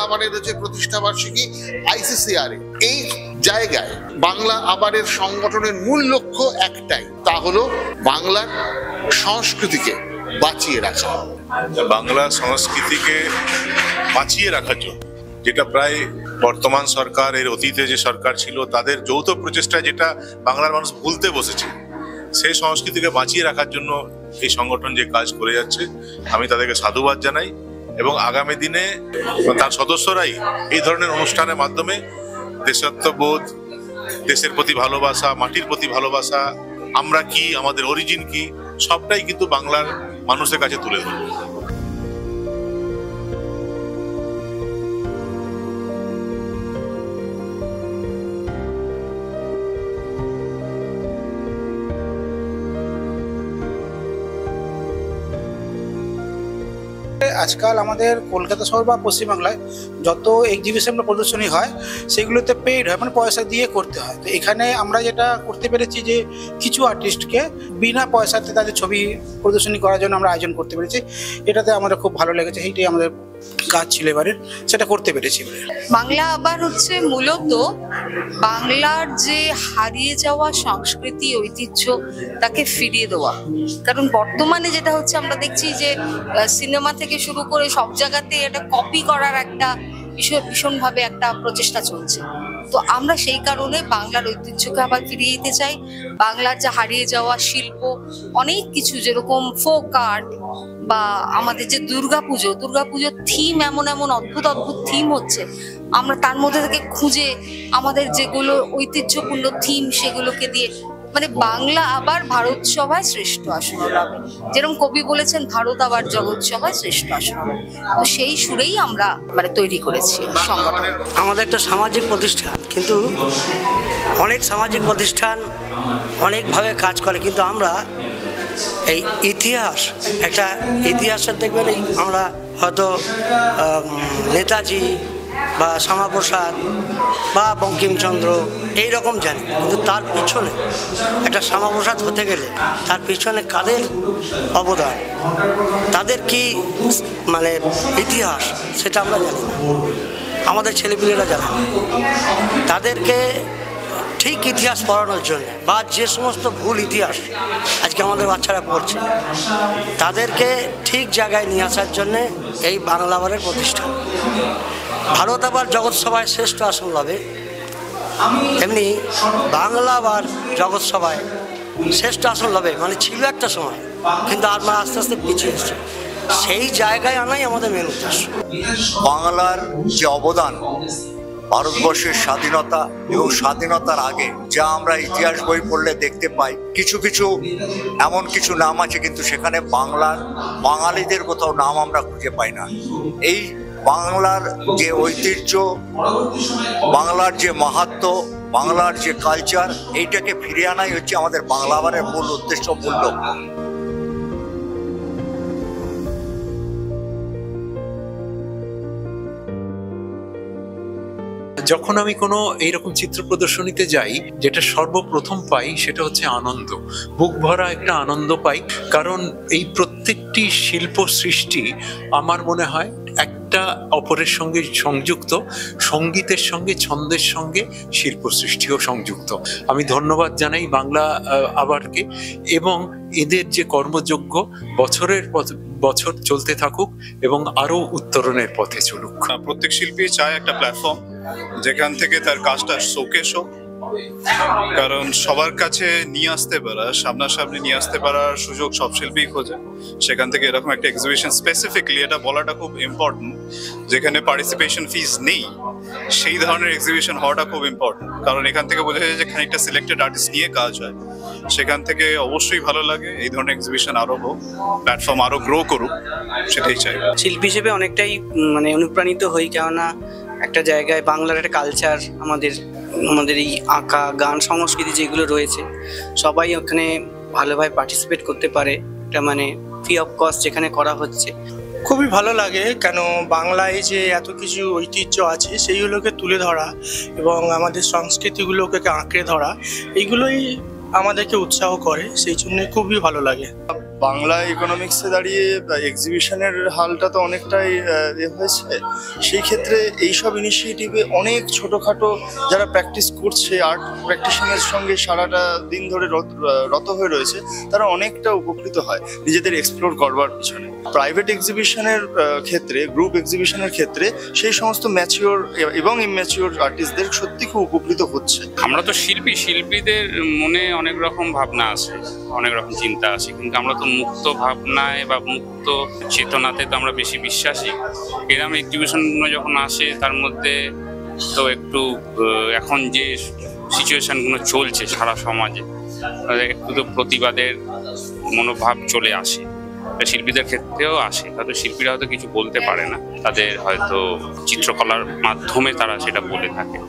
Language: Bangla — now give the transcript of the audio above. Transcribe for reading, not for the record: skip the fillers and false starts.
আবারের হচ্ছে প্রতিষ্ঠা বার্ষিকী ICCR এই জায়গায় বাংলা আবারের সংগঠনের মূল লক্ষ্য একটাই, তা হলো বাংলার সংস্কৃতিকে বাঁচিয়ে রাখা। বাংলা সংস্কৃতিকে বাঁচিয়ে রাখার জন্য যেটা প্রায় বর্তমান সরকার এর অতীতে যে সরকার ছিল তাদের যৌথ প্রচেষ্টা, যেটা বাংলার মানুষ ভুলতে বসেছে, সেই সংস্কৃতিকে বাঁচিয়ে রাখার জন্য এই সংগঠন যে কাজ করে যাচ্ছে আমি তাদেরকে সাধুবাদ জানাই। এবং আগামী দিনে তার সদস্যরাই এই ধরনের অনুষ্ঠানের মাধ্যমে দেশাত্মবোধ, দেশের প্রতি ভালোবাসা, মাটির প্রতি ভালোবাসা, আমরা কি, আমাদের অরিজিন কি, সবটাই কিন্তু বাংলার মানুষের কাছে তুলে ধরবে। আজকাল আমাদের কলকাতা শহর বা পশ্চিমবাংলায় যত এক্সিবিশন বা প্রদর্শনী হয় সেগুলোতে পেইড হয়, মানে পয়সা দিয়ে করতে হয়। তো এখানে আমরা যেটা করতে পেরেছি যে কিছু আর্টিস্টকে বিনা পয়সাতে তাদের ছবি প্রদর্শনী করার জন্য আমরা আয়োজন করতে পেরেছি। এটাতে আমাদের খুব ভালো লেগেছে, এইটাই আমাদের কাজ ছিল এবারে, সেটা করতে পেরেছি। বাংলা আবার হচ্ছে মূলত বাংলার যে হারিয়ে যাওয়া সংস্কৃতি ঐতিহ্য তাকে ফিরিয়ে দেওয়া। কারণ বর্তমানে যেটা হচ্ছে আমরা দেখছি যে সিনেমা থেকে শুরু করে সব জায়গাতে এটা কপি করার একটা ভীষণভাবে একটা প্রচেষ্টা চলছে। তো আমরা সেই কারণে বাংলার ঐতিহ্যকে আবার ফিরিয়ে দিতে চাই। বাংলার যে হারিয়ে যাওয়া শিল্প, অনেক কিছু, যেরকম ফোক আর্ট বা আমাদের যে দুর্গাপুজোর থিম, এমন অদ্ভুত থিম হচ্ছে, আমরা তার মধ্যে থেকে খুঁজে আমাদের যেগুলো ঐতিহ্যপূর্ণ থিম সেগুলোকে দিয়ে মানে বাংলা আবার ভারত সভায় শ্রেষ্ঠ আসন হবে। যেরকম কবি বলেছেন, ভারত আবার জগৎ সভায় শ্রেষ্ঠ আসন হবে। তো সেই সুরেই আমরা মানে তৈরি করেছি সংগঠন। আমাদের একটা সামাজিক প্রতিষ্ঠান, কিন্তু অনেক সামাজিক প্রতিষ্ঠান অনেকভাবে কাজ করে, কিন্তু আমরা এই ইতিহাসের দেখবেন, আমরা হয়তো নেতাজি বা শ্যামাপ্রসাদ বা বঙ্কিমচন্দ্র এইরকম জানি, কিন্তু তার পিছনে একটা শ্যামাপ্রসাদ হতে গেলে তার পিছনে কাদের অবদান, তাদের কি মানে ইতিহাস, সেটা আমরা জানি না, আমাদের ছেলেপিলেরা জানে না। তাদেরকে ঠিক ইতিহাস পড়ানোর জন্য বা যে সমস্ত ভুল ইতিহাস আজকে আমাদের বাচ্চারা পড়ছে, তাদেরকে ঠিক জায়গায় নিয়ে আসার জন্যে এই বাংলা আবারের প্রতিষ্ঠান। ভারত আবার জগৎ সভায় শ্রেষ্ঠ আসন লাভে, এমনি বাংলা আবার জগৎ সভায় শ্রেষ্ঠ আসন লাভে মানে ছিল একটা সময়, কিন্তু আমরা আস্তে আস্তে পিছিয়ে এসেছি। সেই জায়গায় আনাই আমাদের মেন উদ্দেশ্য। বাংলার যে অবদান ভারতবর্ষের স্বাধীনতা এবং স্বাধীনতার আগে, যা আমরা ইতিহাস বই পড়লে দেখতে পাই, কিছু কিছু এমন কিছু নাম আছে, কিন্তু সেখানে বাঙালিদের কোথাও নাম আমরা খুঁজে পাই না। এই বাংলার যে ঐতিহ্য, বাংলার যে মাহাত্ম্য, বাংলার যে কালচার, এইটাকে ফিরিয়ে আনাই হচ্ছে আমাদের বাংলা আবারের মূল উদ্দেশ্য, মূল লক্ষ্য। যখন আমি কোনো এইরকম চিত্র প্রদর্শনীতে যাই, যেটা সর্বপ্রথম পাই সেটা হচ্ছে আনন্দ, বুক ভরা একটা আনন্দ পাই। কারণ এই প্রত্যেকটি শিল্প সৃষ্টি আমার মনে হয় একটা অপরের সঙ্গে সংযুক্ত, সঙ্গীতের সঙ্গে, ছন্দের সঙ্গে শিল্প সৃষ্টিও সংযুক্ত। আমি ধন্যবাদ জানাই বাংলা আবারকে, এবং এদের যে কর্মযোগ্য বছরের বছর চলতে থাকুক এবং আরো উত্তরণের পথে চলুক। প্রত্যেক শিল্পী চায় একটা প্ল্যাটফর্ম যেখান থেকে তার কাজটা শোকেস হোক, কারণ সবার কাছে নিয়ে আসতে পারা, সামনাসামনি নিয়ে আসতে পারার সুযোগ সব শিল্পী খোঁজে। সেখান থেকে এরকম একটা এক্সিবিশন, স্পেসিফিকলি এটা বলাটা খুব ইম্পর্টেন্ট, যেখানে পার্টিসিপেশন ফিস নেই, সেই ধরনের এক্সিবিশন হওয়াটা খুব ইম্পর্টেন্ট। কারণ এখান থেকে বোঝা যায় যে খানিকটা সিলেক্টেড আর্টিস্ট নিয়ে কাজ হয়, সেখান থেকে অবশ্যই ভালো লাগে। এই ধরনের এক্সিবিশন আরো হোক, প্ল্যাটফর্ম আরো গ্রো করুক, সেটাই চাই। শিল্পী হিসেবে অনেকটাই মানে অনুপ্রাণিত হই, কেননা একটা জায়গায় বাংলার একটা কালচার, আমাদের এই আঁকা, গান, সংস্কৃতি যেগুলো রয়েছে, সবাই ওখানে ভালোভাবে পার্টিসিপেট করতে পারে। এটা মানে ফ্রি অফ কস্ট যেখানে করা হচ্ছে, খুবই ভালো লাগে। কেন বাংলায় যে এত কিছু ঐতিহ্য আছে সেইগুলোকে তুলে ধরা এবং আমাদের সংস্কৃতিগুলোকে আঁকড়ে ধরা, এইগুলোই আমাদেরকে উৎসাহ করে, সেই জন্য খুবই ভালো লাগে। বাংলা ইকোনমিক্সে দাঁড়িয়ে এক্সিবিশনের হালটা তো অনেকটাই হয়েছে। সেই ক্ষেত্রে এইসব ইনিশিয়েটিভে অনেক ছোটোখাটো যারা প্র্যাকটিস করছে, আর্ট প্র্যাকটিশনের সঙ্গে সারাটা দিন ধরে রত হয়ে রয়েছে, তারা অনেকটা উপকৃত হয় নিজেদের এক্সপ্লোর করবার পিছনে। প্রাইভেট এক্সিবিশনের ক্ষেত্রে, গ্রুপ এক্সিবিশনের ক্ষেত্রে সেই সমস্ত ম্যাচিওর এবং ইম্যাচিওর আর্টিস্টদের সত্যি খুব উপকৃত হচ্ছে। আমরা তো শিল্পীদের মনে অনেক রকম ভাবনা আছে, অনেক রকম চিন্তা আছে, কিন্তু আমরা তো মুক্ত ভাবনায় বা মুক্ত চেতনাতে তো আমরা বেশি বিশ্বাসী। এরকম এক্সিবিশনগুলো যখন আসে তার মধ্যে তো একটু এখন যে সিচুয়েশনগুলো চলছে সারা সমাজে, একটু তো প্রতিবাদের মনোভাব চলে আসে, শিল্পীদের ক্ষেত্রেও আসে। তাদের শিল্পীরা হয়তো কিছু বলতে পারে না, তাদের হয়তো চিত্রকলার মাধ্যমে তারা সেটা বলে থাকে।